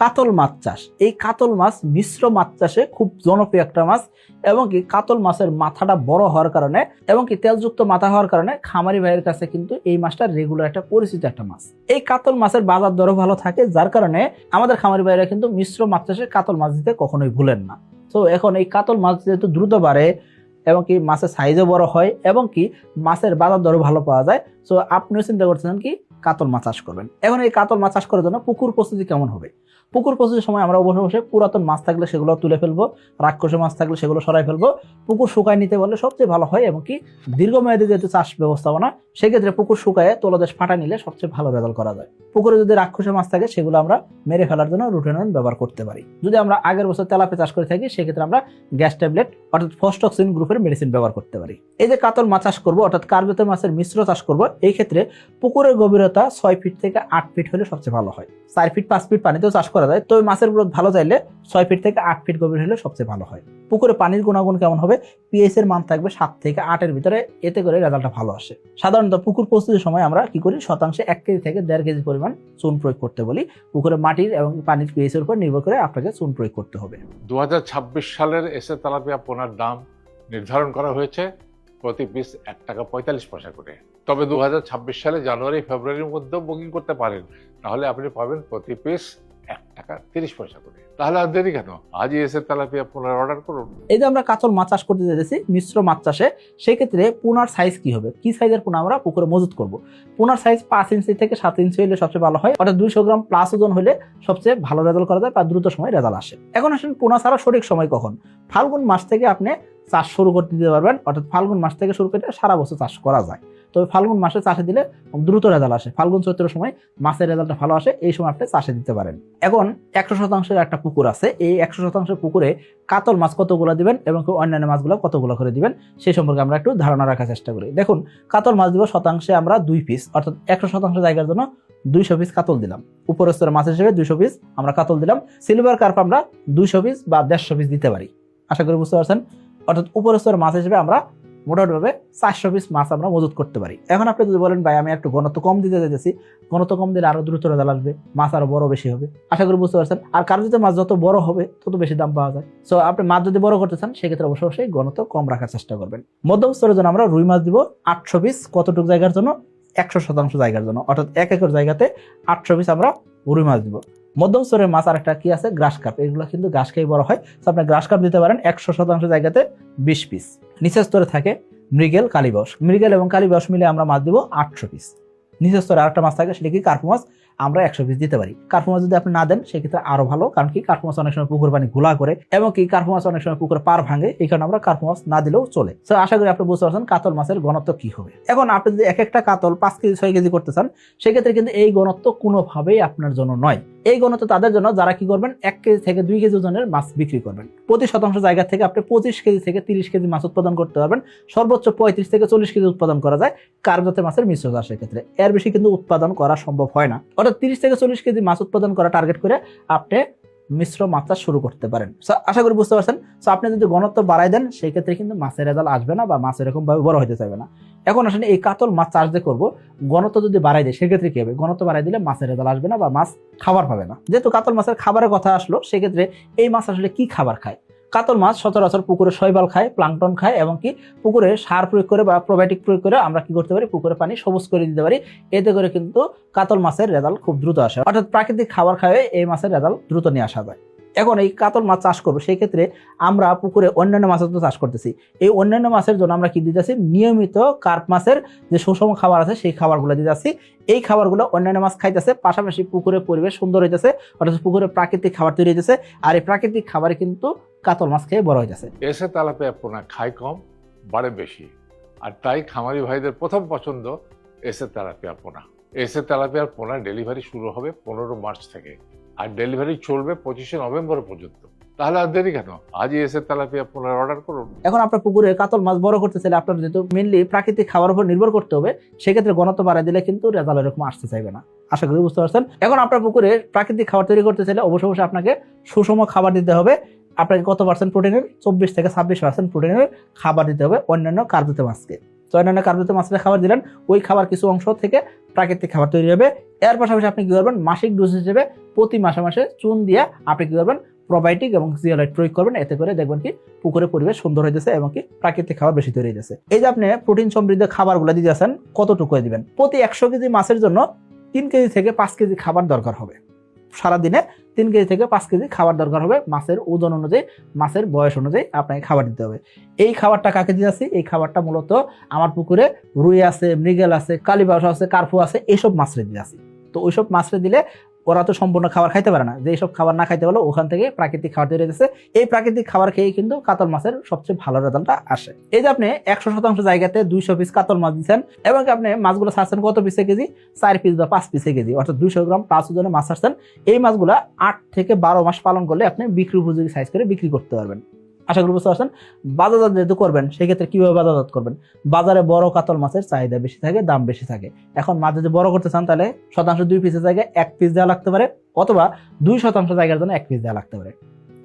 কাতল মাছ চাষ। এই কাতল মাছ মিশ্র মাছ চাষে খুব জনপ্রিয় একটা মাছ এবং কি কাতল মাছের মাথাটা বড় হওয়ার কারণে এবং কি তেলযুক্ত মাথা হওয়ার কারণে খামারি ভাইয়ের কাছে কিন্তু এই মাছটা রেগুলার একটা পরিচিত একটা মাছ। এই কাতল মাছের বাজার দরও ভালো থাকে, যার কারণে আমাদের খামারি ভাইয়েরা কিন্তু মিশ্র মাছ চাষে কাতল মাছ দিতে কখনোই ভুলেন না। তো এখন এই কাতল মাছ যেহেতু দ্রুত বাড়ে এবং কি মাছের সাইজও বড় হয় এবং কি মাছের বাজার দরও ভালো পাওয়া যায়, তো আপনিও চিন্তা করছেন কি কাতল মাছ চাষ করবেন। এখন এই কাতল মাছ চাষ করার জন্য পুকুর প্রস্তুতি কেমন হবে? পুকুর প্রস্তুতির সময় আমরা অবশ্যই পুরাতন মাছ থাকলে সেগুলো তুলে ফেলবো, রাক্ষসী মাছ থাকলে সেগুলো সরাই ফেলবো। পুকুর শুকায় নিতে বললে সবচেয়ে ভালো হয় এবং কি দীর্ঘমেয়াদী যেহেতু চাষ ব্যবস্থাপনা, সেক্ষেত্রে পুকুর শুকায় তলদেশ ফাটা নিলে সবচেয়ে ভালো রেজাল্ট করা যায়। পুকুরে যদি রাক্ষসী মাছ থাকে সেগুলো আমরা মেরে ফেলার জন্য রুটেনন ব্যবহার করতে পারি। যদি আমরা আগের বছর তেলাপিয়া চাষ করে থাকি সেক্ষেত্রে আমরা গ্যাস ট্যাবলেট অর্থাৎ ফস্টক্সিন গ্রুপের মেডিসিন ব্যবহার করতে পারি। এই যে কাতল মাছ চাষ করবো অর্থাৎ কার্পেট মাছের মিশ্র চাষ করবো, এই ক্ষেত্রে পুকুরের গভীরতা 6 ফিট থেকে 8 ফিট হলে সবচেয়ে ভালো হয়। 4 ফিট 5 ফিট পানিতেও চাষ করা যায়, তবে মাছের গ্রোথ ভালো চাইলে 6 ফিট থেকে 8 ফিট গভীর হলে সবচেয়ে ভালো হয়। পুকুরে পানির গুণাগুণ কেমন হবে? পিএইচ এর মান থাকবে 7 থেকে 8 এর ভিতরে, এতে করে রেজাল্টটা ভালো আসে। সাধারণত পুকুর প্রস্তুতির সময় আমরা কি করি, শতাংশে 1 কেজি থেকে 1.5 কেজি পরিমাণ চুন প্রয়োগ করতে বলি। পুকুরে মাটির এবং পানির পিএইচ এর উপর নির্ভর করে আপনাকে চুন প্রয়োগ করতে হবে। 2026 সালের এসে তেলাপিয়া পোনার দাম নির্ধারণ করা হয়েছে প্রতি পিস 1 টাকা 45 পয়সা করে। তবে 2026 সালে জানুয়ারি ফেব্রুয়ারির মধ্যেও বুকিং করতে পারেন, তাহলে আপনি পাবেন প্রতি পিস 1 টাকা 30 পয়সা করে। তাহলে আর দেরি কেন, আজই এসে তেলাপিয়া পোনার অর্ডার করুন। এই যে আমরা কাতল মাছ চাষ করতে যাচ্ছি মিশ্র মাছ চাষে, সেক্ষেত্রে পোনার সাইজ কি হবে, কি সাইজের পোনা আমরা পুকুরে মজুত করব? পোনার সাইজ 5 ইঞ্চি থেকে 7 ইঞ্চি হলে সবচেয়ে ভালো হয়, অর্থাৎ 200 গ্রাম প্লাস ওজন হলে সবচেয়ে ভালো রেজাল্ট করা যায় বা দ্রুত সময় রেজাল্ট আসে। এখন আসেন পোনা ছাড়া সঠিক সময় কখন? ফাল্গুন মাস থেকে আপনি চাষ শুরু করতে দিতে পারবেন, অর্থাৎ ফাল্গুন মাস থেকে শুরু করে সারা বছর চাষ করা যায়। তবে ফাল্গুন মাসে চাষে দিলে দ্রুত রেজাল্ট আসে। ফাল্গুন চৈত্রের সময় মাছের রেজাল্টটা ভালো আসে, এই সময় আপনি চাষে দিতে পারেন। এখন 100% একটা পুকুর আছে, এই 100% পুকুরে কাতল মাছ কতগুলো দিবেন এবং অন্যান্য মাছগুলো কতগুলো করে দিবেন সেই সম্পর্কে আমরা একটু ধারণা রাখার চেষ্টা করি। দেখুন, কাতল মাছ দিব শতাংশে আমরা 2 পিস, অর্থাৎ 100% জায়গার জন্য 200 পিস কাতল দিলাম। উপরের স্তরের মাছ হিসেবে 200 পিস আমরা কাতল দিলাম। সিলভার কার্প আমরা 200 পিস বা 150 পিস দিতে পারি, আশা করি বুঝতে পারছেন। অর্থাৎ উপরের স্তরের মাছ হিসেবে আমরা মোটামুটিভাবে 400 পিস মাছ আমরা মজুত করতে পারি। এখন আপনি যদি বলেন ভাই আমি একটু ঘনত্ব কম দিতে চাইতেছি, ঘনত্ব কম দিলে আরো দ্রুত রেজাল্ট আসবে, মাছ আরো বড় বেশি হবে, আশা করি বুঝতে পারছেন। আর কার্যত মাছ যত বড় হবে তত বেশি দাম পাওয়া যায়। সো আপনি মাছ যদি বড় করতে চান সেক্ষেত্রে অবশ্যই ঘনত্ব কম রাখার চেষ্টা করবেন। মধ্যম স্তরের জন্য আমরা রুই মাছ দিব 800 পিস, কতটুকু জায়গার জন্য? 100% জায়গার জন্য, অর্থাৎ 1 একর জায়গাতে 800 পিস আমরা রুই মাছ দিব। মধ্যম স্তরের মাছ আরেকটা কি আছে, গ্রাস কার্প, এগুলো কিন্তু ঘাস খেয়ে বড় হয়, আপনি গ্রাস কার্প দিতে পারেন 100% জায়গাতে 20 পিস। নিচের স্তরে থাকে মৃগেল, কালীবাউস। মৃগেল এবং কালীবাউস মিলে আমরা মাছ দিব 800 পিস। নিচের স্তরে আরেকটা মাছ থাকে, সেটা কি কার্পু মাছ, আমরা 100 পিস দিতে পারি। কার্পু মাছ যদি আপনি না দেন সেক্ষেত্রে আরো ভালো, কারণ কি কার্পু মাছ অনেক সময় পুকুর পানি ঘোলা করে এবং কি কার্পু মাছ অনেক সময় পুকুরে পার ভাঙে, এই কারণে আমরা কার্পু মাছ না দিলেও চলে। তো আশা করি আপনি বুঝতে পারছেন কাতল মাছের ঘনত্ব কি হবে। এখন আপনি যদি এক একটা কাতল 5 কেজি 6 কেজি করতে চান সেক্ষেত্রে কিন্তু এই ঘনত্ব কোনোভাবেই আপনার জন্য নয়। এই ঘনত্ব তাদের জন্য যারা কি করবেন 1 কেজি থেকে 2 কেজি ওজনের মাছ বিক্রি করবেন। প্রতি শতাংশ জায়গা থেকে আপনি 25 কেজি থেকে 30 কেজি মাছ উৎপাদন করতে পারবেন। সর্বোচ্চ 35 থেকে 40 কেজি উৎপাদন করা যায় কার্প জাতের মাছের মিশ্র চাষের ক্ষেত্রে। এর বেশি কিন্তু উৎপাদন করা সম্ভব হয় না। অর্থাৎ 30 থেকে 40 কেজি মাছ উৎপাদন করা টার্গেট করে আপনি মিশ্র মাছ চাষ শুরু করতে পারেন। আশা করি বুঝতে পারছেন। আপনি যদি ঘনত্ব বাড়াই দেন সেই ক্ষেত্রে কিন্তু মাছের রেজাল্ট আসবে না বা মাছ এরকম ভাবে বড় হতে চাইবে না। এখন আসলে এই কাতল মাছ চাষ যে করবো, ঘনত্ব যদি বাড়াই দেয় সেক্ষেত্রে কি হবে? ঘনত্ব বাড়াই দিলে মাছের রেজাল্ট আসবে না বা মাছ খাবার পাবে না। যেহেতু কাতল মাছের খাবারের কথা আসলো, সেক্ষেত্রে এই মাছ আসলে কি খাবার খায়? কাতল মাছ সচরাচর পুকুরে শৈবাল খায়, প্লাঙ্কটন খায় এবং কি পুকুরে সার প্রয়োগ করে বা প্রোবায়োটিক প্রয়োগ করে আমরা কি করতে পারি, পুকুরে পানি সবুজ করে দিতে পারি। এতে করে কিন্তু কাতল মাছের রেজাল্ট খুব দ্রুত আসে, অর্থাৎ প্রাকৃতিক খাবার খাওয়ায় এই মাছের রেজাল্ট দ্রুত নিয়ে আসা যায়। এখন এই কাতল মাছ চাষ করবো, সেই ক্ষেত্রে আমরা পুকুরে অন্যান্য মাছের তো চাষ করতেছি, এই অন্যান্য মাছের জন্য আমরা কি দিতেছি, নিয়মিত কার্প মাছের যে সুষম খাবার আছে সেই খাবারগুলো দিতেছি। এই খাবারগুলো অন্যান্য মাছ খাইতেছে, পাশাপাশি পুকুরের পরিবেশ সুন্দর হইতেছে, অর্থাৎ পুকুরে প্রাকৃতিক খাবার তৈরি হইতেছে। আর এই প্রাকৃতিক খাবারে কিন্তু কাতল মাছ খেয়ে বড় হইতেছে। এসে তেলাপিয়া পোনা খায় কম, বাড়ে বেশি, আর তাই খামারি ভাইদের প্রথম পছন্দ এসে তেলাপিয়া পোনা। এসে তেলাপিয়ার পোনা ডেলিভারি শুরু হবে 15 মার্চ থেকে, আর ডেলিভারি চলবে 25 নভেম্বর পর্যন্ত। তাহলে আর দেরি কেন, আজই এসে তেলাপিয়া পোনার অর্ডার করুন। এখন আপনার পুকুরে কাতল মাছ বড় করতে চাইলে আপনার যেহেতু মেনলি প্রাকৃতিক খাবার উপর নির্ভর করতে হবে, সেক্ষেত্রে ঘনত্ব বাড়াই দিলে কিন্তু রেজাল্ট এরকম আসতে চাইবে না, আশা করি বুঝতে পারছেন। এখন আপনার পুকুরে প্রাকৃতিক খাবার তৈরি করতে চাইলে অবশ্যই আপনাকে সুষম খাবার দিতে হবে। আপনাকে কত পার্সেন্ট প্রোটিনের, 24 থেকে 26% প্রোটিনের খাবার দিতে হবে অন্যান্য কার্প জাতীয় মাছকে। অন্যান্য কার্প জাতীয় মাছের খাবার দিলেন, ওই খাবার কিছু অংশ থেকে প্রাকৃতিক খাবার তৈরি হবে। এর পাশাপাশি আপনি কি করবেন, মাসিক ডোজ হিসেবে প্রতি মাসে মাসে চুন দিয়ে আপনি কি করবেন, প্রোবায়োটিক এবং জিওলাইট প্রয়োগ করবেন। এতে করে দেখবেন কি পুকুরের পরিবেশ সুন্দর হইতেছে এবং কি প্রাকৃতিক খাবার বেশি তৈরি হইতেছে। এই যে আপনি প্রোটিন সমৃদ্ধ খাবারগুলো দিতে আছেন, কতটুকু দিবেন? প্রতি 100 কেজি মাছের জন্য 3 কেজি থেকে 5 কেজি খাবার দরকার হবে। সারাদিনে 3 কেজি থেকে 5 কেজি খাবার দরকার হবে। মাছের ওজন অনুযায়ী, মাছের বয়স অনুযায়ী আপনাকে খাবার দিতে হবে। এই খাবারটা কাকে দিয়েছি? এই খাবারটা মূলত আমার পুকুরে রুই আছে, মৃগেল আছে, কালীবাউস আছে, কার্পু আছে, এইসব মাছরে দিয়েছি। তো ওইসব মাছরে দিলে ওরা তো সম্পূর্ণ খাবার খাইতে পারে না, যে এইসব খাবার না খাইতে পারলে ওখান থেকে প্রাকৃতিক খাবার তৈরি হয়েছে। এই প্রাকৃতিক খাবার খেয়ে কিন্তু কাতল মাছের সবচেয়ে ভালো রেজাল্টটা আসে। এই যে আপনি 100% জায়গাতে 200 পিস কাতল মাছ দিচ্ছেন এবং আপনি মাছগুলো ছাড়ছেন কত পিসে কেজি? 4 পিস বা 5 পিসে কেজি, অর্থাৎ 200 গ্রাম প্লাস ওজনে মাছ ছাড়ছেন। এই মাছগুলা 8 থেকে 12 মাস পালন করলে আপনি বিক্রি উপযোগী সাইজ করে বিক্রি করতে পারবেন। আশা করি বুঝতে পারছেন। বাজারজাত যেহেতু করবেন, সেক্ষেত্রে কিভাবে বাজারজাত করবেন? বাজারে বড় কাতল মাছের চাহিদা বেশি থাকে, দাম বেশি থাকে। এখন মাছ যদি বড় করতে চান তাহলে 2 পিসের জায়গায় 1 পিস দেওয়া লাগতে পারে, অথবা 2% জায়গার জন্য 1 পিস দেওয়া লাগতে পারে।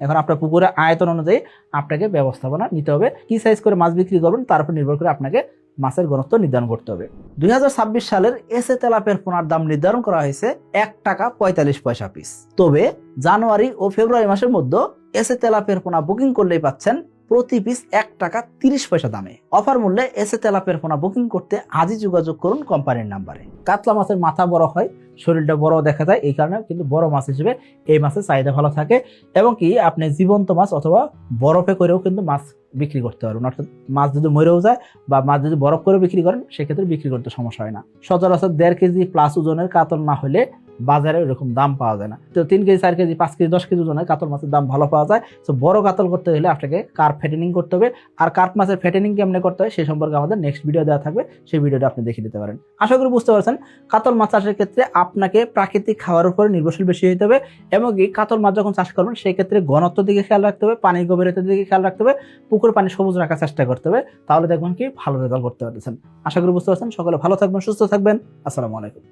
এখন আপনার পুকুরে আয়তন অনুযায়ী আপনাকে ব্যবস্থাপনা নিতে হবে। কি সাইজ করে মাছ বিক্রি করবেন তার উপর নির্ভর করে আপনাকে মাছের ঘনত্ব নির্ধারণ করতে হবে। 2026 সালের এসএ তেলাপিয়ার পোনার দাম নির্ধারণ করা হয়েছে 1 টাকা 45 পয়সা পিস। তবে জানুয়ারি ও ফেব্রুয়ারি মাসের মধ্যে এসএ তেলাপিয়ার পোনা বুকিং করলেই পাচ্ছেন প্রতি পিস 1 টাকা 30 পয়সা দামে। অফার মূল্যে এসএ তেলাপিয়ার পোনা বুকিং করতে আজই যোগাযোগ করুন কোম্পানির নাম্বারে। কাতলা মাছের মাথা বড় হয়, শরীরটা বড় দেখা যায়, এই কারণে কিন্তু বড় মাছ হিসেবে এই মাছের চাহিদা ভালো থাকে। এবং কি আপনি জীবন্ত মাছ অথবা বরফে করেও কিন্তু মাছ বিক্রি করতে পারবেন। অর্থাৎ মাছ যদি মরেও যায় বা মাছ যদি বরফ করে বিক্রি করেন, সেক্ষেত্রে বিক্রি করতে সমস্যা হয় না। সচরাচর 1.5 কেজি প্লাস ওজনের কাতল না হলে বাজারে এরকম দাম পাওয়া যায় না। তো 3 কেজি, 4 কেজি, 5 কেজি, 10 কেজি ওজনের কাতল মাছের দাম ভালো পাওয়া যায়। তো বড় কাতল করতে হলে আপনাকে কার্প ফ্যাটেনিং করতে হবে। আর কার্প মাছের ফ্যাটেনিং কেমনে করতে হয় সেই সম্পর্কে আমাদের নেক্সট ভিডিও দেওয়া থাকবে, সেই ভিডিওটা আপনি দেখে নিতে পারেন। আশা করি বুঝতে পারছেন। কাতল মাছ চাষের ক্ষেত্রে আপনাকে প্রাকৃতিক খাবারের উপরে নির্ভরশীল বেশি হতে হবে এবং এই কাতল মাছ যখন চাষ করবেন সেই ক্ষেত্রে ঘনত্ব দিকে খেয়াল রাখতে হবে, পানির গভীরতার দিকে খেয়াল রাখতে হবে, পুকুর পানি সবুজ রাখার চেষ্টা করতে হবে। তাহলে দেখবেন কি ভালো রেজাল্ট করতে পারতেছেন। আশা করি বুঝতে পারছেন। সকলে ভালো থাকবেন, সুস্থ থাকবেন। আসসালামু আলাইকুম।